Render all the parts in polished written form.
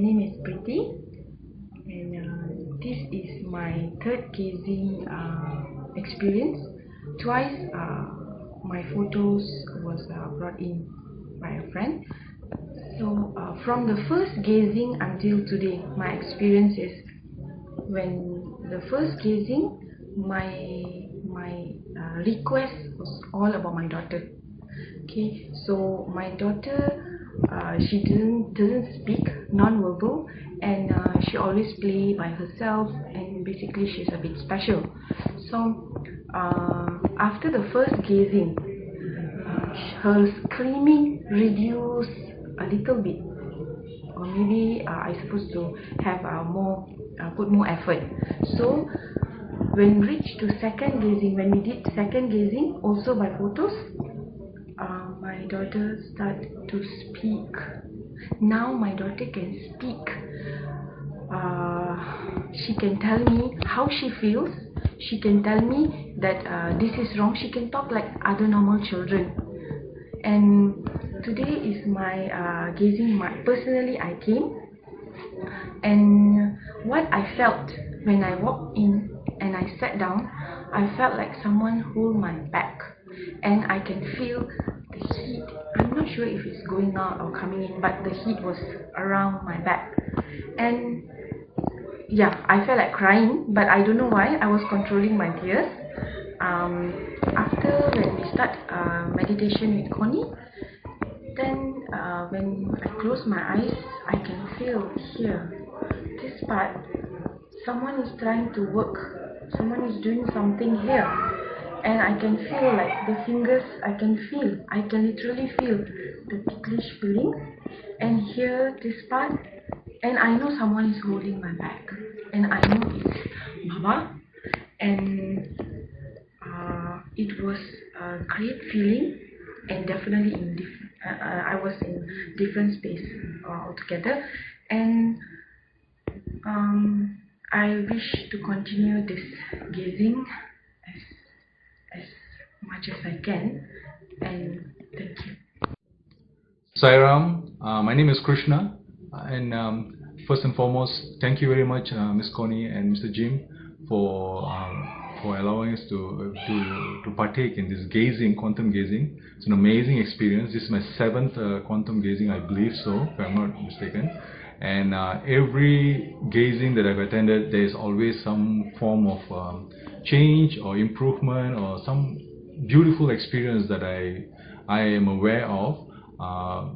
name is Pretty, and this is my third gazing experience. Twice my photos was brought in by a friend. So from the first gazing until today, my experience is when the first gazing, my request was all about my daughter. Okay, so my daughter, she doesn't speak, non-verbal, and she always play by herself, and basically she's a bit special. So after the first gazing, her screaming reduced a little bit, or maybe I supposed to have put more effort. So when reached to second gazing, when we did second gazing also by photos, my daughter started to speak. Now my daughter can speak. She can tell me how she feels. She can tell me that this is wrong. She can talk like other normal children. And today is my gazing. Personally, I came, and what I felt when I walked in and I sat down, I felt like someone hold my back, and I can feel the heat. I'm not sure if it's going out or coming in, but the heat was around my back. And yeah, I felt like crying, but I don't know why. I was controlling my tears. After when we start meditation with Connie, then when I close my eyes, I can feel here, this part, someone is trying to work, someone is doing something here, and I can feel like the fingers, I can literally feel the ticklish feeling, and here this part, and I know someone is holding my back, and I know it's Baba, and it was a great feeling, and definitely I was in different space altogether, and I wish to continue this gazing as much as I can, and thank you. Sairam, my name is Krishna, and first and foremost, thank you very much, Ms. Connie and Mr. Jim, for allowing us to partake in this gazing, quantum gazing. It's an amazing experience. This is my 7th quantum gazing, I believe so, if I'm not mistaken. And every gazing that I've attended, there is always some form of change or improvement or some beautiful experience that I am aware of,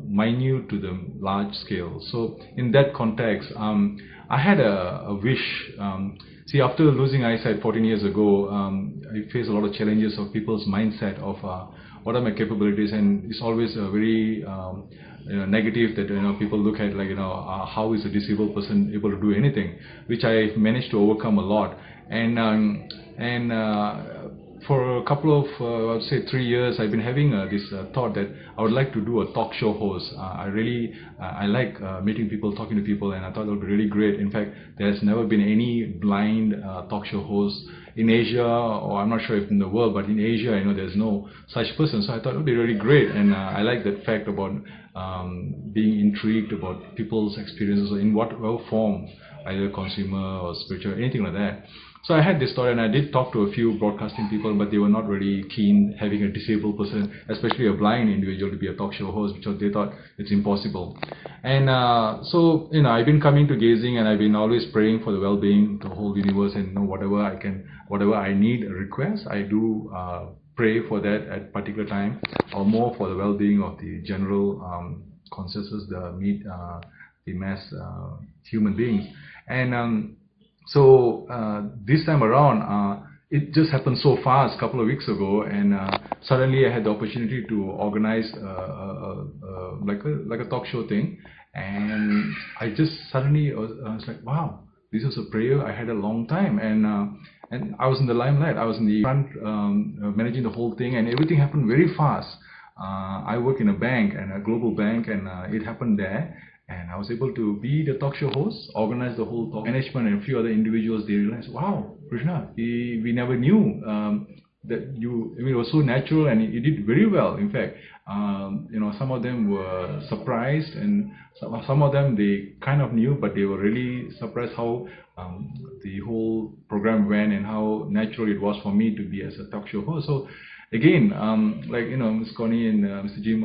minute to the large scale. So in that context, I had a wish. See, after losing eyesight 14 years ago, I faced a lot of challenges of people's mindset of what are my capabilities, and it's always a very negative that people look at, like, how is a disabled person able to do anything, which I managed to overcome a lot. And for a couple of I would say 3 years, I've been having this thought that I would like to do a talk show host. I like meeting people, talking to people, and I thought that would be really great. In fact, there's never been any blind talk show host in Asia, or I'm not sure if in the world, but in Asia I know there's no such person. So I thought it would be really great, and I like that fact about being intrigued about people's experiences in whatever form, either consumer or spiritual, anything like that. So I had this thought, and I did talk to a few broadcasting people, but they were not really keen having a disabled person, especially a blind individual, to be a talk show host, because they thought it's impossible. And so I've been coming to gazing, and I've been always praying for the well-being of the whole universe, and whatever I need a request, I do pray for that at particular time, or more for the well-being of the general consciousness, the mass human beings. And so this time around, it just happened so fast a couple of weeks ago, and suddenly I had the opportunity to organize like a talk show thing, and I just suddenly I was like, wow, this was a prayer I had a long time, and I was in the limelight. I was in the front, managing the whole thing, and everything happened very fast. I work in a bank, and a global bank, and it happened there. And I was able to be the talk show host, organize the whole talk. Management and a few other individuals, they realized, wow, Krishna, we never knew it was so natural, and you did very well. In fact, some of them were surprised, and some of them they kind of knew, but they were really surprised how the whole program went and how natural it was for me to be as a talk show host. So again, Ms. Connie and Mr. Jim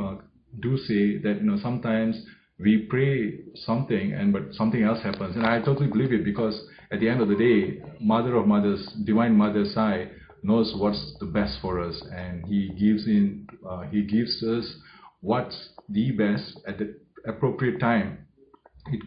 do say that sometimes we pray something but something else happens, and I totally believe it, because at the end of the day, Mother of Mothers, Divine Mother Sai, knows what's the best for us, and He gives us what's the best at the appropriate time.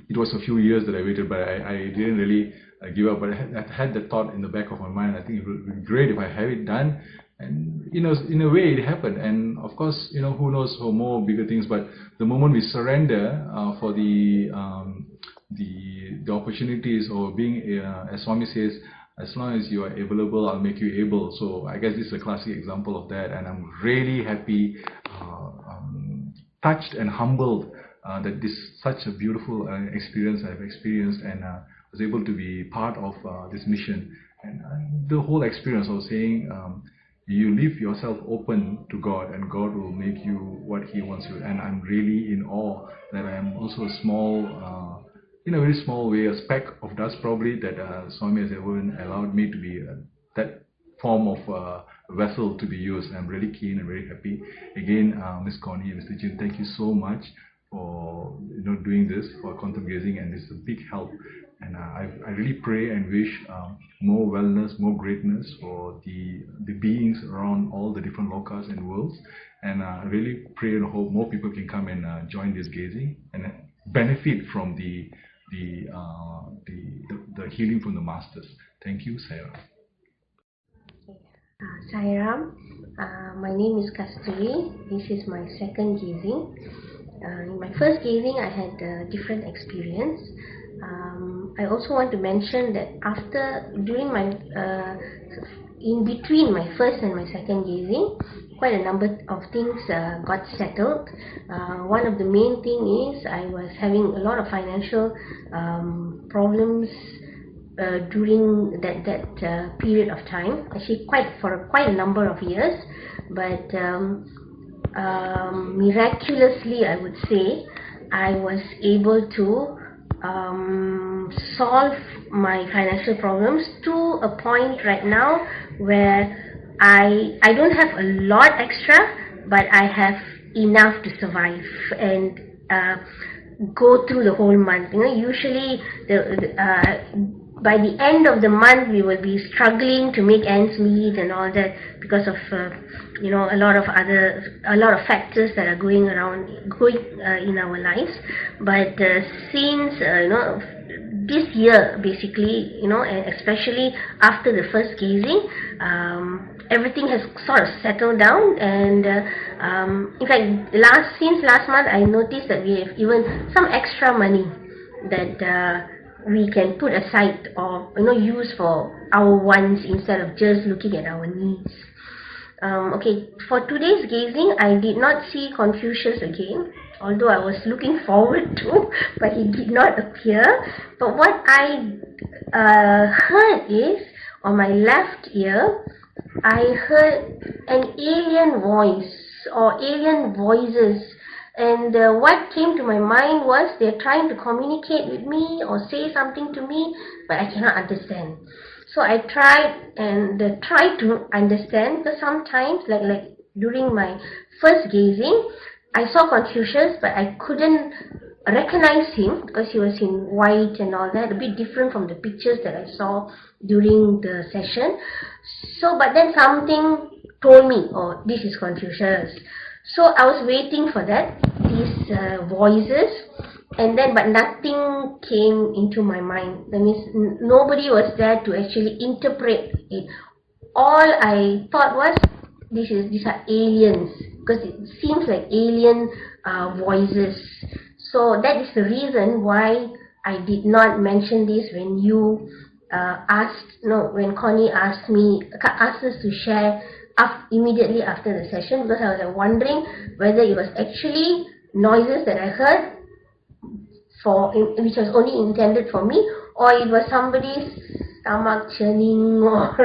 It was a few years that I waited, but I didn't really give up. But I had the thought in the back of my mind, I think it would be great if I have it done. And in a way it happened. And of course, who knows for more bigger things. But the moment we surrender for the opportunities, or being, as Swami says, as long as you are available, I'll make you able. So I guess this is a classic example of that, and I'm really happy, touched and humbled that this such a beautiful experience I've experienced, and was able to be part of this mission. And the whole experience, I was saying, you leave yourself open to God, and God will make you what He wants you. And I'm really in awe that I am also a small, in a very small way, a speck of dust probably, that Swami has ever allowed me to be that form of vessel to be used. I'm really keen and very happy. Again, Ms. Connie and Mr. Jin, thank you so much for doing this for Quantum Gazing, and this is a big help. And I really pray and wish more wellness, more greatness for the beings around all the different lokas and worlds. And I really pray and hope more people can come and join this gazing and benefit from the healing from the masters. Thank you, Sarah. Sairam, my name is Kasturi. This is my second gazing. In my first gazing, I had a different experience. I also want to mention that in between my first and my second gazing, quite a number of things got settled. One of the main thing is I was having a lot of financial problems during that period of time. Actually, for quite a number of years, but miraculously, I would say, I was able to solve my financial problems to a point right now where I don't have a lot extra, but I have enough to survive and go through the whole month. Lot by the end of the month, we will be struggling to make ends meet and all that, because of a lot of factors that are going in our lives. But since this year, basically, and especially after the first gazing, everything has sort of settled down. And in fact, since last month, I noticed that we have even some extra money that we can put aside or use for our wants instead of just looking at our needs. Okay, for today's gazing, I did not see Confucius again, although I was looking forward to, but he did not appear. But what I heard is, on my left ear, I heard an alien voice or alien voices. And what came to my mind was they're trying to communicate with me or say something to me, but I cannot understand. So I tried to understand, because sometimes, like during my first gazing, I saw Confucius, but I couldn't recognize him because he was in white and all that, a bit different from the pictures that I saw during the session. So, but then something told me, oh, this is Confucius. So I was waiting for these voices, but nothing came into my mind. That means nobody was there to actually interpret it. All I thought was, these are aliens, because it seems like alien voices. So that is the reason why I did not mention this when you when Connie asked us to share immediately after the session, because I was wondering whether it was actually noises that I heard which was only intended for me, or it was somebody's stomach churning or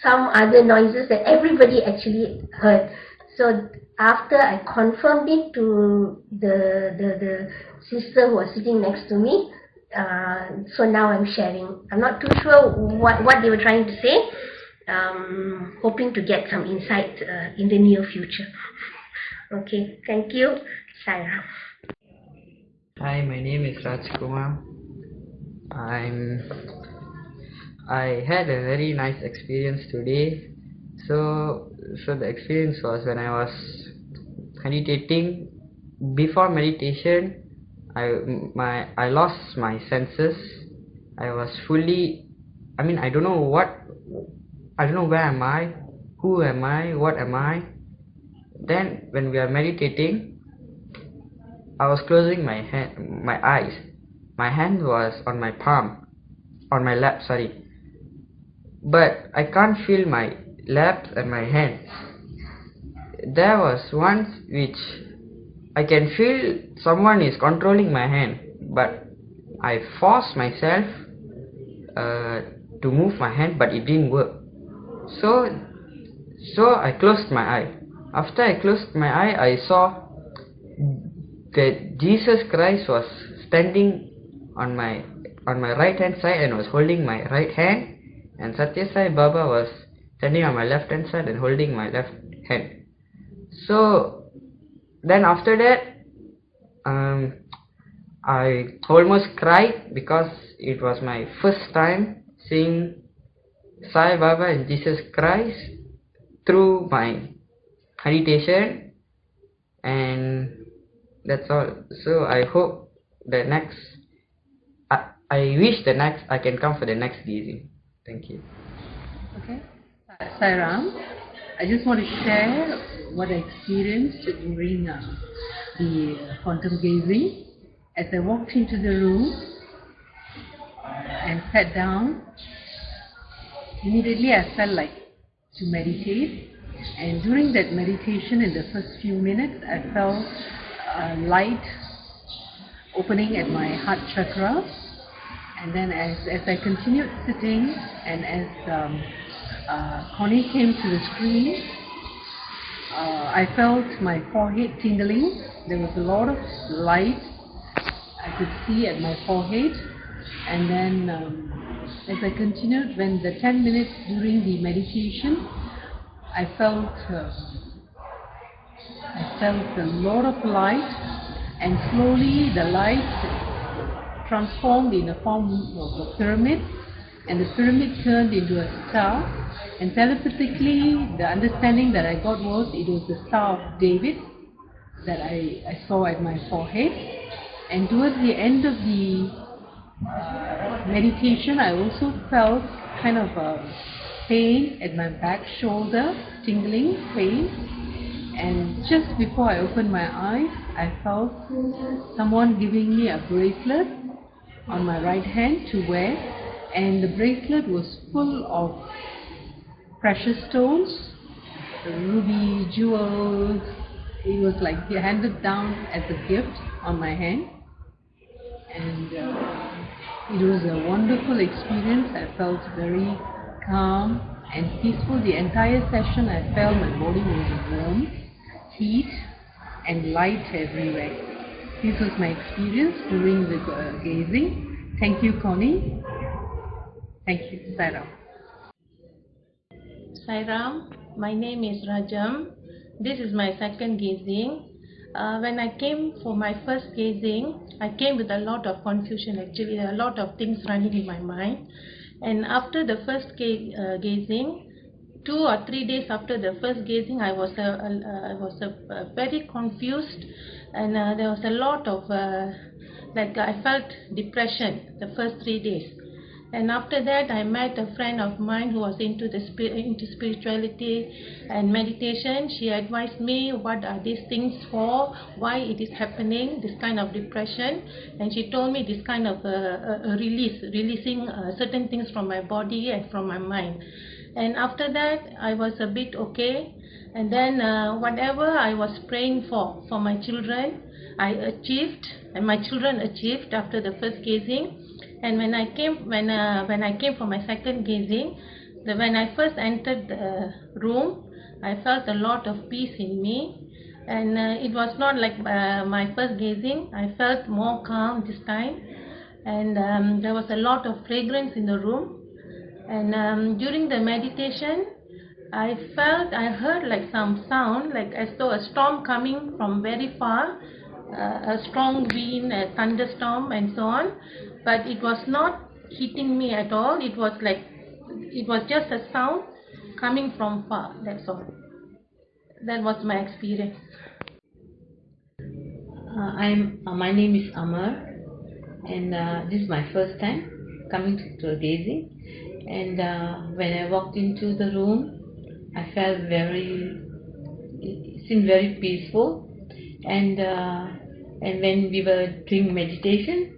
some other noises that everybody actually heard. So after I confirmed it to the sister who was sitting next to me, so now I'm sharing. I'm not too sure what they were trying to say. Hoping to get some insight in the near future. Okay, thank you, Sarah. Hi, my name is Rajkumar. I'm I had a very nice experience today. So the experience was when I was meditating. Before meditation, I lost my senses. I was fully. I don't know I don't know where am I, who am I, what am I. Then when we are meditating, I was closing my eyes. My hand was on my palm, on my lap, sorry. But I can't feel my laps and my hands. There was once which I can feel someone is controlling my hand, but I forced myself to move my hand, but it didn't work. So I closed my eye. After I closed my eye, I saw that Jesus Christ was standing on my right hand side and was holding my right hand, and Satya Sai Baba was standing on my left hand side and holding my left hand. So then after that, I almost cried because it was my first time seeing Sai Baba and Jesus Christ through my meditation, and that's all. So I hope the next I wish the next I can come for the next gazing. Thank you. Okay. Sairam, I just want to share what I experienced during the quantum gazing. As I walked into the room and sat down, immediately I felt like to meditate. And during that meditation, in the first few minutes, I felt light opening at my heart chakra. And then as I continued sitting, and as Connie came to the screen, I felt my forehead tingling. There was a lot of light I could see at my forehead. And then as I continued, when the 10 minutes during the meditation, I felt a lot of light, and slowly the light transformed in a form of a pyramid, and the pyramid turned into a star. And telepathically, the understanding that I got was it was the Star of David that I saw at my forehead. And towards the end of the meditation, I also felt kind of a pain at my back shoulder, tingling pain. And just before I opened my eyes, I felt someone giving me a bracelet on my right hand to wear, and the bracelet was full of precious stones, ruby, jewels. It was like he handed down as a gift on my hand, and it was a wonderful experience. I felt very calm and peaceful. The entire session I felt my body was warm, heat and light everywhere. This was my experience during the gazing. Thank you, Connie. Thank you, Sairam. Sairam, my name is Rajam. This is my second gazing. When I came for my first gazing, I came with a lot of confusion actually, a lot of things running in my mind. And after the first gazing, 2 or 3 days after the first gazing, I was very confused, and there was a lot of, I felt depression the first 3 days. And after that, I met a friend of mine who was into spirituality and meditation. She advised me what are these things for, why it is happening, this kind of depression. And she told me this kind of releasing certain things from my body and from my mind. And after that, I was a bit okay. And then whatever I was praying for my children, I achieved, and my children achieved after the first gazing. And when I came for my second gazing, when I first entered the room, I felt a lot of peace in me. And it was not like my first gazing. I felt more calm this time, and there was a lot of fragrance in the room. And during the meditation, I heard like some sound, like as though a storm coming from very far, a strong wind, a thunderstorm, and so on. But it was not hitting me at all. It was just a sound coming from far. That's all. That was my experience. My name is Amar, and this is my first time coming to a gazing. And when I walked into the room, I felt it seemed very peaceful. And when we were doing meditation,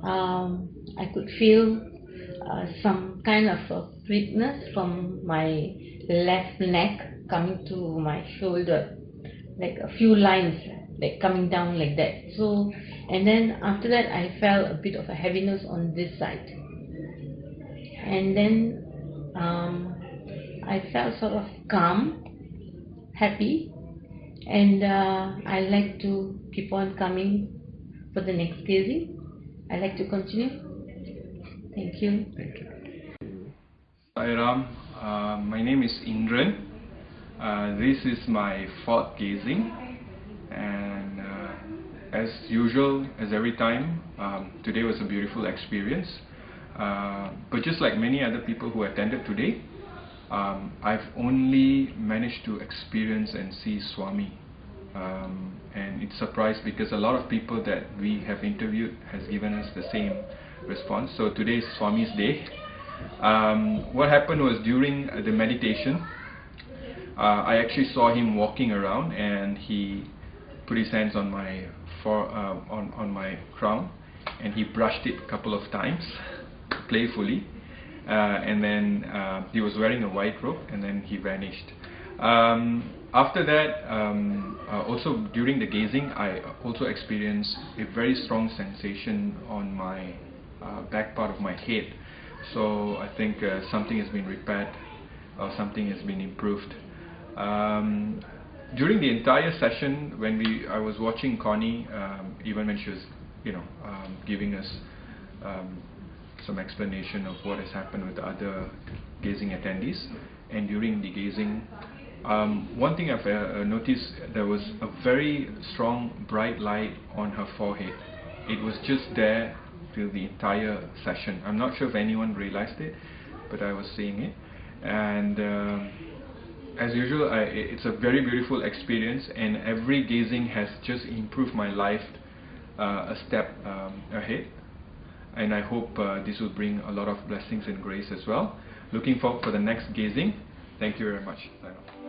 I could feel some kind of a weakness from my left neck coming to my shoulder, like a few lines like coming down like that. So, and then after that I felt a bit of a heaviness on this side, and then I felt sort of calm, happy, and I like to keep on coming for the next gazing. I like to continue. Thank you. Thank you. Hi Ram, my name is Indran. This is my fourth gazing, and as usual, as every time, today was a beautiful experience. But just like many other people who attended today, I've only managed to experience and see Swami, and it's surprised because a lot of people that we have interviewed has given us the same response. So today is Swami's day. What happened was during the meditation, I actually saw him walking around, and he put his hands on my on my crown, and he brushed it a couple of times playfully, and then he was wearing a white robe, and then he vanished. After that, also during the gazing, I also experienced a very strong sensation on my back part of my head. So I think something has been repaired, or something has been improved. During the entire session, when I was watching Connie, even when she was, giving us some explanation of what has happened with the other gazing attendees, and during the gazing, one thing I've noticed, there was a very strong bright light on her forehead. It was just there through the entire session. I'm not sure if anyone realized it, but I was seeing it. And as usual, it's a very beautiful experience, and every gazing has just improved my life a step ahead. And I hope this will bring a lot of blessings and grace as well. Looking forward for the next gazing. Thank you very much. Bye now.